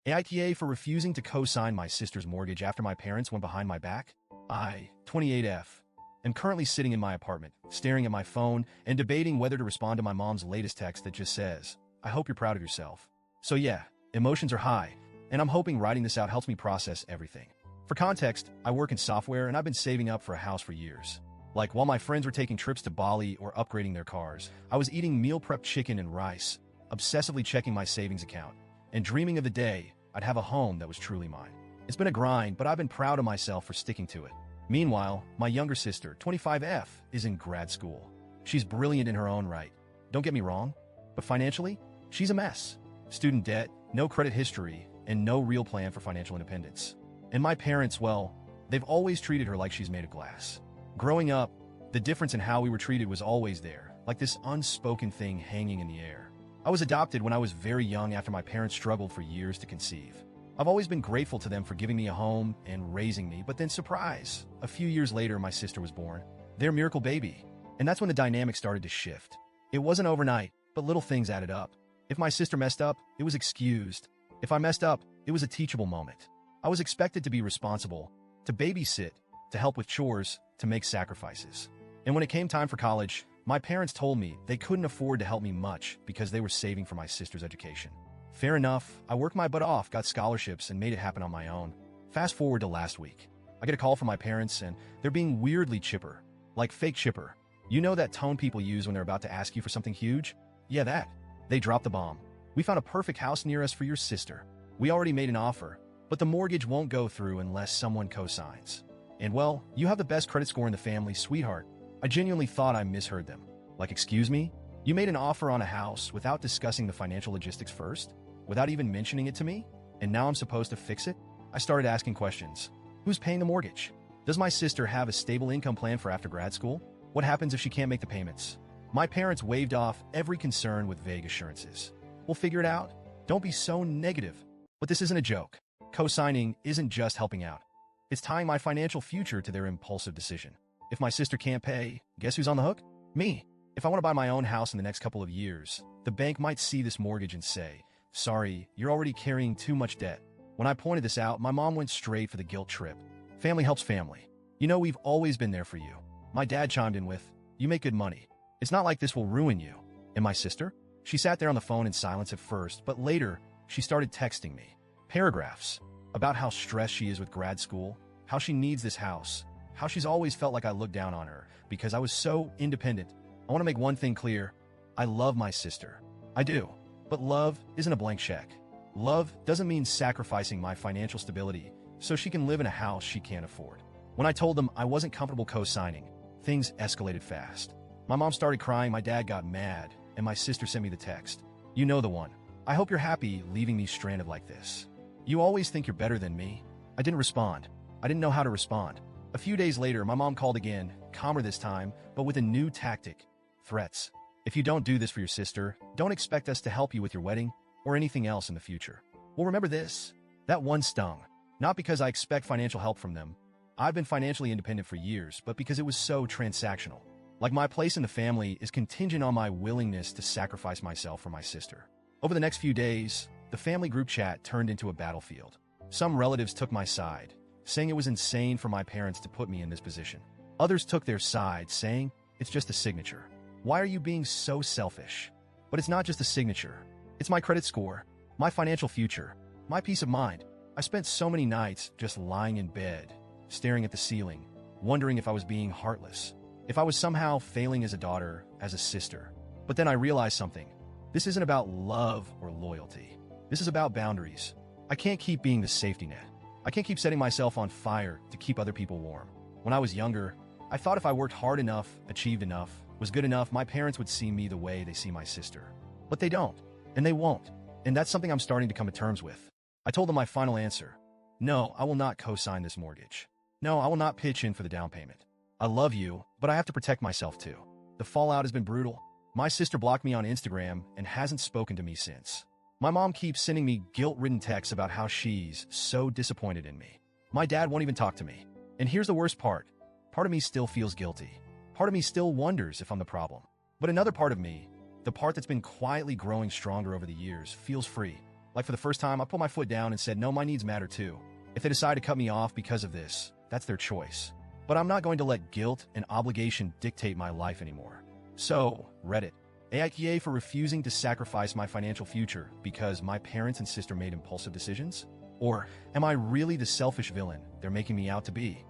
AITA for refusing to co-sign my sister's mortgage after my parents went behind my back? I, 28F, am currently sitting in my apartment, staring at my phone and debating whether to respond to my mom's latest text that just says, "I hope you're proud of yourself." So yeah, emotions are high, and I'm hoping writing this out helps me process everything. For context, I work in software and I've been saving up for a house for years. Like while my friends were taking trips to Bali or upgrading their cars, I was eating meal prep chicken and rice, obsessively checking my savings account, and dreaming of the day I'd have a home that was truly mine. It's been a grind, but I've been proud of myself for sticking to it. Meanwhile, my younger sister, 25F, is in grad school. She's brilliant in her own right. Don't get me wrong, but financially, she's a mess. Student debt, no credit history, and no real plan for financial independence. And my parents, well, they've always treated her like she's made of glass. Growing up, the difference in how we were treated was always there, like this unspoken thing hanging in the air. I was adopted when I was very young after my parents struggled for years to conceive. I've always been grateful to them for giving me a home and raising me, but then surprise, a few years later my sister was born. Their miracle baby. And that's when the dynamic started to shift. It wasn't overnight, but little things added up. If my sister messed up, it was excused. If I messed up, it was a teachable moment. I was expected to be responsible, to babysit, to help with chores, to make sacrifices. And when it came time for college, my parents told me they couldn't afford to help me much because they were saving for my sister's education. Fair enough, I worked my butt off, got scholarships, and made it happen on my own. Fast forward to last week. I get a call from my parents, and they're being weirdly chipper. Like fake chipper. You know that tone people use when they're about to ask you for something huge? Yeah, that. They dropped the bomb. "We found a perfect house near us for your sister. We already made an offer, but the mortgage won't go through unless someone co-signs. And well, you have the best credit score in the family, sweetheart." I genuinely thought I misheard them. Like, excuse me? You made an offer on a house without discussing the financial logistics first? Without even mentioning it to me? And now I'm supposed to fix it? I started asking questions. Who's paying the mortgage? Does my sister have a stable income plan for after grad school? What happens if she can't make the payments? My parents waved off every concern with vague assurances. "We'll figure it out. Don't be so negative." But this isn't a joke. Co-signing isn't just helping out. It's tying my financial future to their impulsive decision. If my sister can't pay, guess who's on the hook? Me. If I want to buy my own house in the next couple of years, the bank might see this mortgage and say, "Sorry, you're already carrying too much debt." When I pointed this out, my mom went straight for the guilt trip. Family helps family. "You know, we've always been there for you." My dad chimed in with, "You make good money. It's not like this will ruin you." And my sister? She sat there on the phone in silence at first, but later, she started texting me. Paragraphs about how stressed she is with grad school, how she needs this house, how she's always felt like I looked down on her because I was so independent. I want to make one thing clear. I love my sister. I do. But love isn't a blank check. Love doesn't mean sacrificing my financial stability so she can live in a house she can't afford. When I told them I wasn't comfortable co-signing, things escalated fast. My mom started crying, my dad got mad, and my sister sent me the text. "You know the one. I hope you're happy leaving me stranded like this. You always think you're better than me." I didn't respond. I didn't know how to respond. A few days later, my mom called again, calmer this time, but with a new tactic. Threats. "If you don't do this for your sister, don't expect us to help you with your wedding or anything else in the future." Well, remember this. That one stung. Not because I expect financial help from them. I've been financially independent for years, but because it was so transactional. Like my place in the family is contingent on my willingness to sacrifice myself for my sister. Over the next few days, the family group chat turned into a battlefield. Some relatives took my side, saying it was insane for my parents to put me in this position. Others took their side, saying, "It's just a signature. Why are you being so selfish?" But it's not just a signature. It's my credit score, my financial future, my peace of mind. I spent so many nights just lying in bed, staring at the ceiling, wondering if I was being heartless, if I was somehow failing as a daughter, as a sister. But then I realized something. This isn't about love or loyalty. This is about boundaries. I can't keep being the safety net. I can't keep setting myself on fire to keep other people warm. When I was younger, I thought if I worked hard enough, achieved enough, was good enough, my parents would see me the way they see my sister. But they don't, and they won't. And that's something I'm starting to come to terms with. I told them my final answer. No, I will not co-sign this mortgage. No, I will not pitch in for the down payment. I love you, but I have to protect myself too. The fallout has been brutal. My sister blocked me on Instagram and hasn't spoken to me since. My mom keeps sending me guilt-ridden texts about how she's so disappointed in me. My dad won't even talk to me. And here's the worst part. Part of me still feels guilty. Part of me still wonders if I'm the problem. But another part of me, the part that's been quietly growing stronger over the years, feels free. Like for the first time, I put my foot down and said, no, my needs matter too. If they decide to cut me off because of this, that's their choice. But I'm not going to let guilt and obligation dictate my life anymore. So, Reddit. AITA for refusing to sacrifice my financial future because my parents and sister made impulsive decisions? Or am I really the selfish villain they're making me out to be?